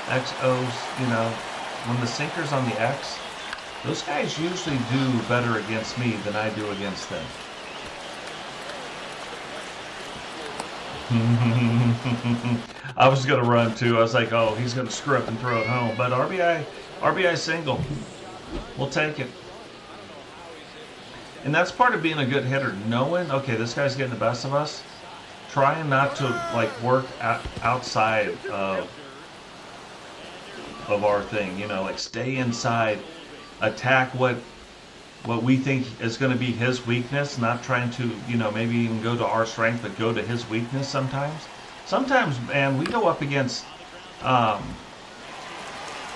A: XOs, you know, when the sinker's on the X, those guys usually do better against me than I do against them. I was going to run too. I was like, oh, he's going to screw up and throw it home. But RBI single. We'll take it. And that's part of being a good hitter. Knowing, okay, this guy's getting the best of us. Trying not to, like, work outside of our thing. You know, like, stay inside. Attack what we think is going to be his weakness. Not trying to, you know, maybe even go to our strength, but go to his weakness sometimes. Sometimes, man, we go up against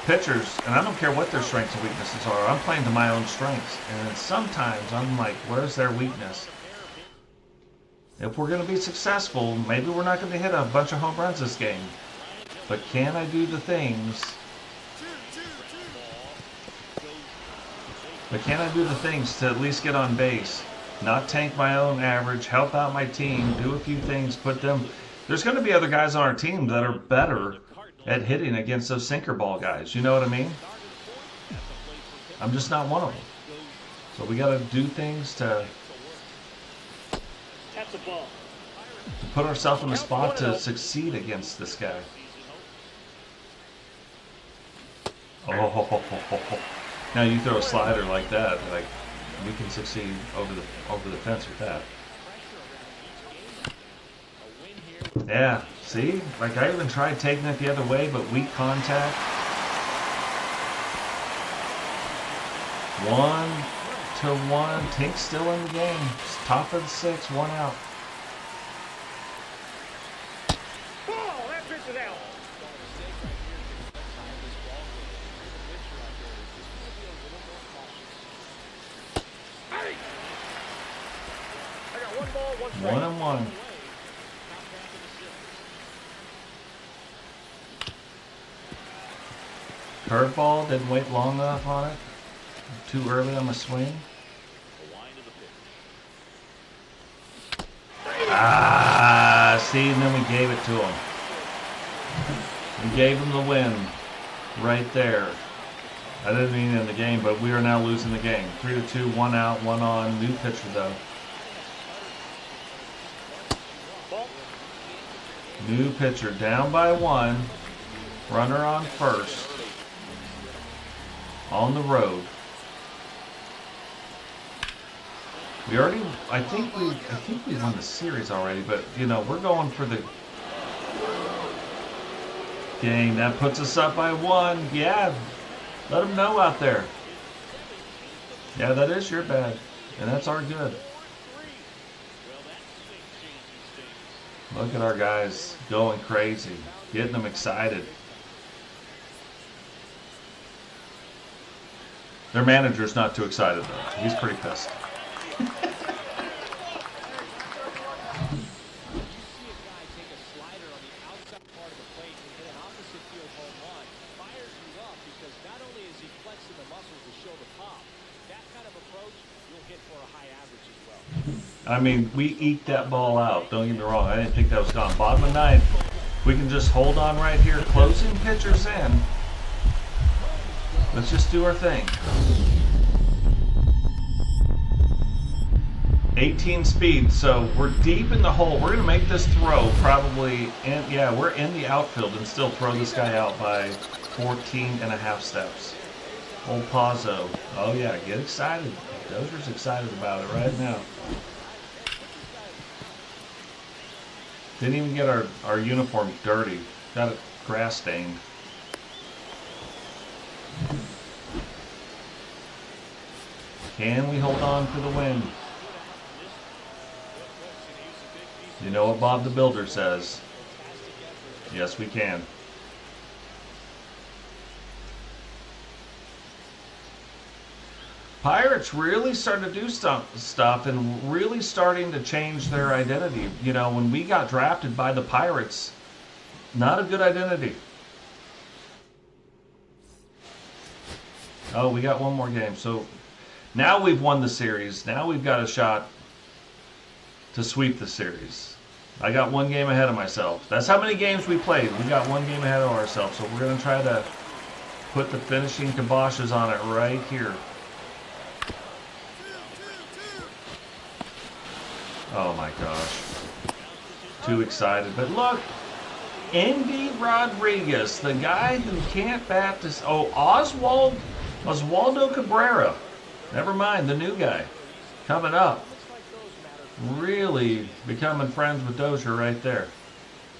A: pitchers, and I don't care what their strengths and weaknesses are. I'm playing to my own strengths. And sometimes I'm like, where's their weakness? If we're going to be successful, maybe we're not going to hit a bunch of home runs this game. But can I do the things? But can I do the things to at least get on base? Not tank my own average, help out my team, do a few things, put them... There's going to be other guys on our team that are better at hitting against those sinker ball guys. You know what I mean? I'm just not one of them. So we got to do things to put ourselves in the spot to succeed against this guy. Oh, now you throw a slider like that, like we can succeed over the fence with that. Yeah, see? Like, I even tried taking it the other way, but weak contact. 1-1. Tink's still in the game. Top of the 6th, 1 out.
B: Ball, that pitch is out. I got 1 ball, 1 strike.
A: 1-1. Curveball, didn't wait long enough on it. Too early on the swing. Ah, see, and then we gave it to him. We gave him the win right there. I didn't mean in the game, but we are now losing the game. 3-2, 1 out, 1 on. New pitcher, though. New pitcher, down by 1. Runner on first. On the road. We already, I think we won the series already, but you know, we're going for the game. That puts us up by 1. Yeah, let them know out there. Yeah, that is your bad, and that's our good. Look at our guys going crazy, getting them excited. Their manager's not too excited though. He's pretty pissed. I mean, we eked that ball out. Don't get me wrong. I didn't think that was gone. Bottom of 9th. We can just hold on right here. Closing pitchers in. Let's just do our thing. 18 speed. So we're deep in the hole. We're going to make this throw probably. And yeah, we're in the outfield and still throw this guy out by 14.5 steps. Old Pazzo. Oh yeah, get excited. Dozier's excited about it right now. Didn't even get our uniform dirty. Got it grass stained. Can we hold on for the win? You know what Bob the Builder says. Yes, we can. Pirates really starting to do stuff and really starting to change their identity. You know, when we got drafted by the Pirates, not a good identity. Oh, we got one more game. So now we've won the series. Now we've got a shot to sweep the series. I got 1 game ahead of myself. That's how many games we played. We got 1 game ahead of ourselves. So we're going to try to put the finishing kiboshes on it right here. Oh my gosh. Too excited. But look, Envy Rodriguez, the guy who can't bat this. Oh, Oswaldo Cabrera. Never mind, the new guy. Coming up. Really becoming friends with Dozhier right there.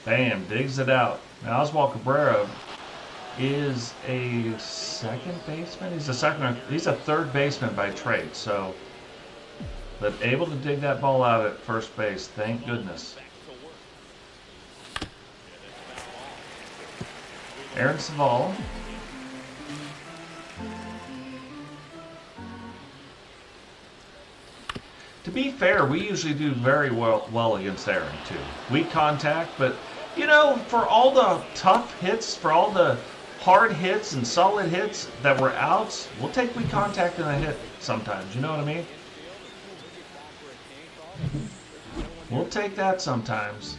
A: Bam, digs it out. Now, Oswaldo Cabrera is a second baseman. He's a third baseman by trade, so. But able to dig that ball out at first base, thank goodness. Aaron Savall. To be fair, we usually do very well against Aaron, too. Weak contact, but, you know, for all the tough hits, for all the hard hits and solid hits that were outs, we'll take weak contact in a hit sometimes. You know what I mean? We'll take that sometimes.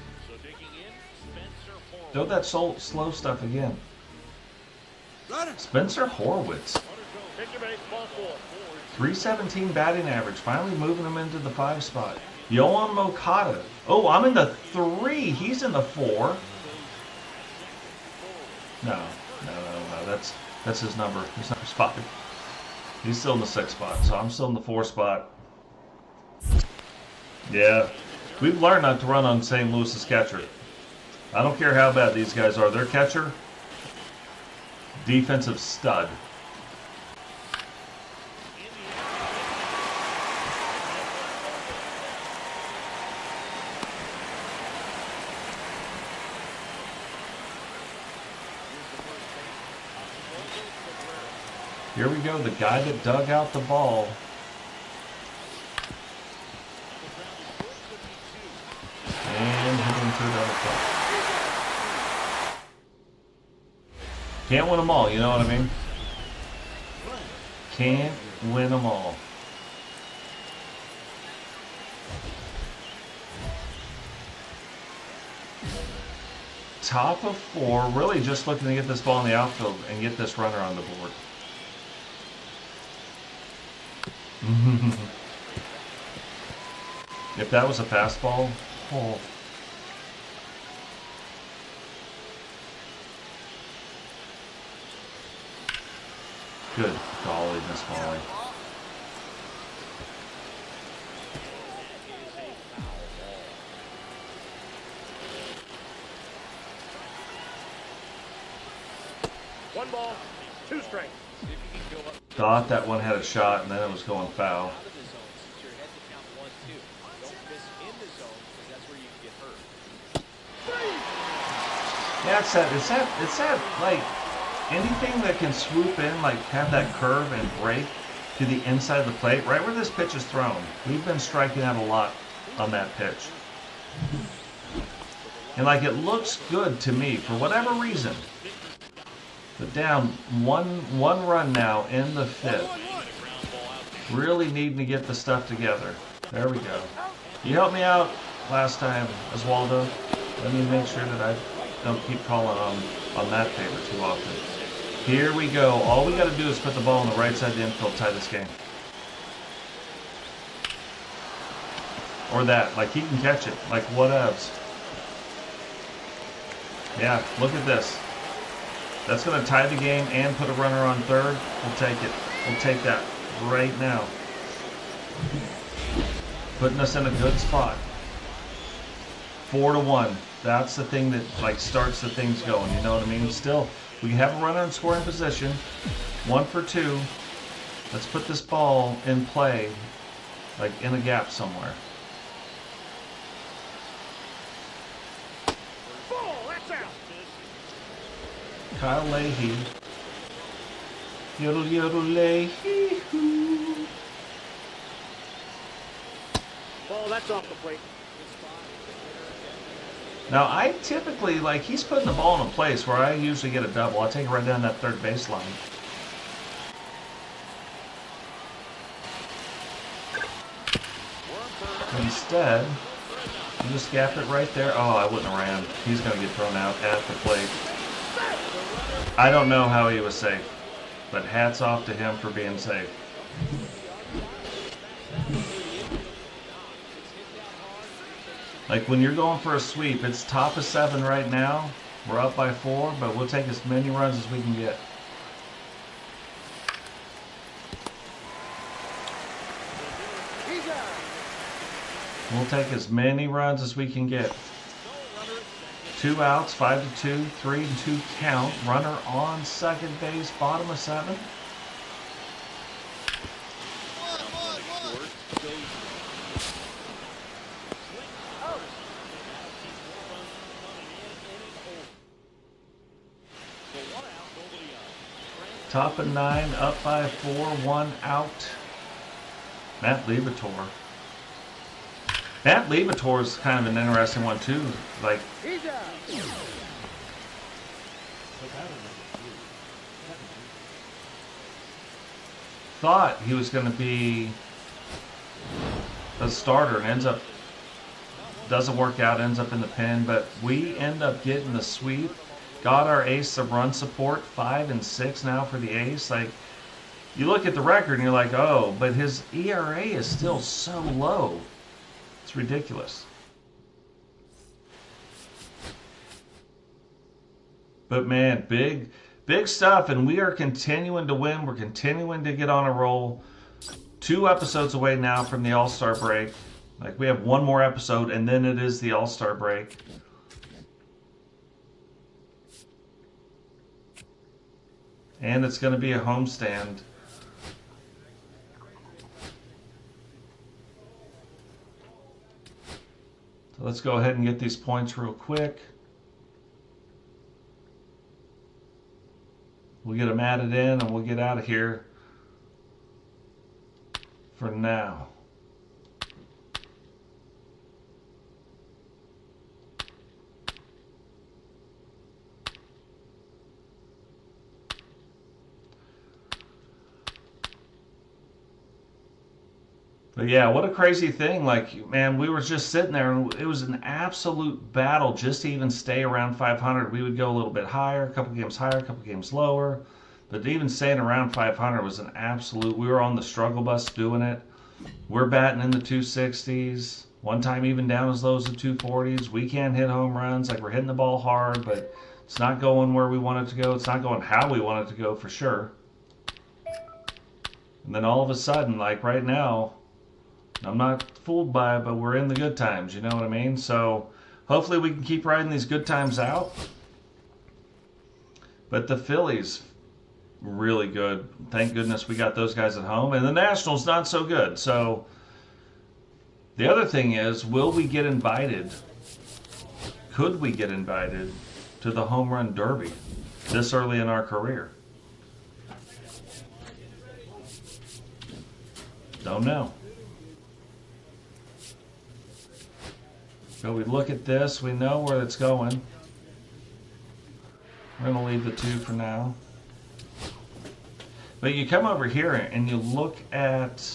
A: Throw that slow stuff again. Spencer Horwitz. 317 batting average. Finally moving him into the 5 spot. Yohan Moncada. Oh, I'm in the 3. He's in the 4. No. That's his number. His number's 5. He's still in the 6 spot, so I'm still in the 4 spot. Yeah. We've learned not to run on St. Louis's catcher. I don't care how bad these guys are. Their catcher, defensive stud. Here we go, the guy that dug out the ball. And hit him through the other side. Can't win them all, you know what I mean? Can't win them all. Top of 4, really just looking to get this ball in the outfield and get this runner on the board. If that was a fastball, oh. Good golly, Miss Molly.
B: 1 ball, 2 strikes.
A: Thought that one had a shot, and then it was going foul. Yeah, it's that, like, anything that can swoop in, like, have that curve and break to the inside of the plate, right where this pitch is thrown. We've been striking out a lot on that pitch. And, like, it looks good to me, for whatever reason. But down one run now in the 5th. Really needing to get the stuff together. There we go. You helped me out last time, Oswaldo. Let me make sure that I don't keep calling on that favor too often. Here we go. All we got to do is put the ball on the right side of the infield, tie this game. Or that. Like, he can catch it. Like, whatevs. Yeah, look at this. That's going to tie the game and put a runner on third. We'll take it. We'll take that right now. Putting us in a good spot. 4-1. That's the thing that, like, starts the things going. You know what I mean? Still, we have a runner in scoring position. 1 for 2. Let's put this ball in play, like, in a gap somewhere.
B: Ball, that's out.
A: Kyle Leahy. Yodel, yodel, Leahy.
B: Ball, that's off the plate.
A: Now, I typically, like, he's putting the ball in a place where I usually get a double. I take it right down that third baseline. Instead, you just gap it right there. Oh, I wouldn't have ran. He's going to get thrown out at the plate. I don't know how he was safe, but hats off to him for being safe. Like, when you're going for a sweep, it's top of 7 right now. We're up by 4, but we'll take as many runs as we can get. We'll take as many runs as we can get. 2 outs, 5-2, 3-2 count. Runner on second base, bottom of 7. Top of 9, up by 4, 1 out. Matt Liebertor. Matt Liebertor is kind of an interesting one too. Like, thought he was going to be a starter and ends up, doesn't work out, ends up in the pen, but we end up getting the sweep. Got our ace some run support, 5 and 6 now for the ace. Like, you look at the record and you're like, oh, but his ERA is still so low. It's ridiculous. But man, big stuff, and we are continuing to win. We're continuing to get on a roll. 2 episodes away now from the All-Star break. Like, we have 1 more episode, and then it is the All-Star break. And it's going to be a homestand. So let's go ahead and get these points real quick. We'll get them added in and we'll get out of here for now. But yeah, what a crazy thing. Like, man, we were just sitting there and it was an absolute battle just to even stay around 500. We would go a little bit higher, a couple games higher, a couple games lower. But even staying around 500 was an absolute, we were on the struggle bus doing it. We're batting in the 260s. One time even down as low as the 240s. We can't hit home runs. Like, we're hitting the ball hard, but it's not going where we want it to go. It's not going how we want it to go for sure. And then all of a sudden, like right now, I'm not fooled by it, but we're in the good times, you know what I mean? So hopefully we can keep riding these good times out. But the Phillies, really good. Thank goodness we got those guys at home. And the Nationals not so good. So the other thing is, will we get invited? Could we get invited to the home run derby this early in our career? Don't know. But we look at this, we know where it's going. We're going to leave the 2 for now. But you come over here and you look at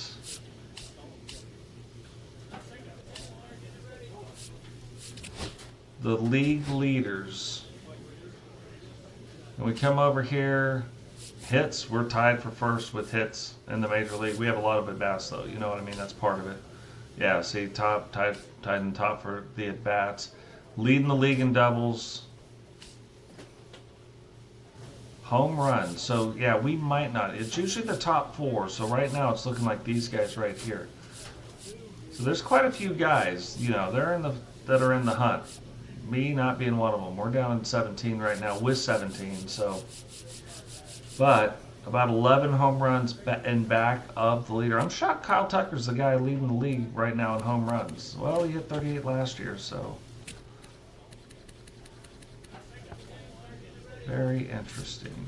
A: the league leaders. And we come over here, hits, we're tied for first with hits in the major league. We have a lot of at-bats though, you know what I mean? That's part of it. Yeah, see, tied in top for the at-bats. Leading the league in doubles. Home runs. So, yeah, we might not. It's usually the top 4. So right now it's looking like these guys right here. So there's quite a few guys, you know, that are in the hunt. Me not being one of them. We're down in 17 right now with 17. So, but about 11 home runs in back of the leader. I'm shocked Kyle Tucker's the guy leading the league right now in home runs. Well, he hit 38 last year, so very interesting.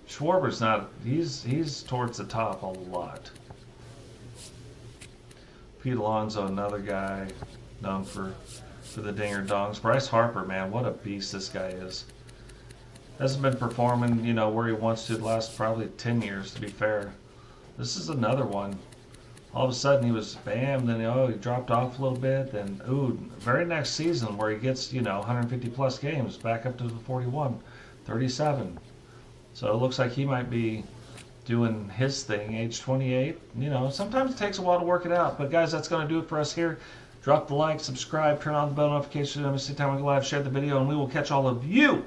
A: Schwarber's not. He's towards the top a lot. Pete Alonso, another guy known for the dinger dongs. Bryce Harper, man, what a beast this guy is. Hasn't been performing, you know, where he wants to the last probably 10 years, to be fair. This is another one. All of a sudden he was bam, then he dropped off a little bit, then very next season where he gets, you know, 150 plus games, back up to the 41, 37. So it looks like he might be doing his thing, age 28. You know, sometimes it takes a while to work it out. But guys, that's going to do it for us here. Drop the like, subscribe, turn on the bell notification every time we go live, share the video, and we will catch all of you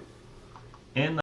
A: in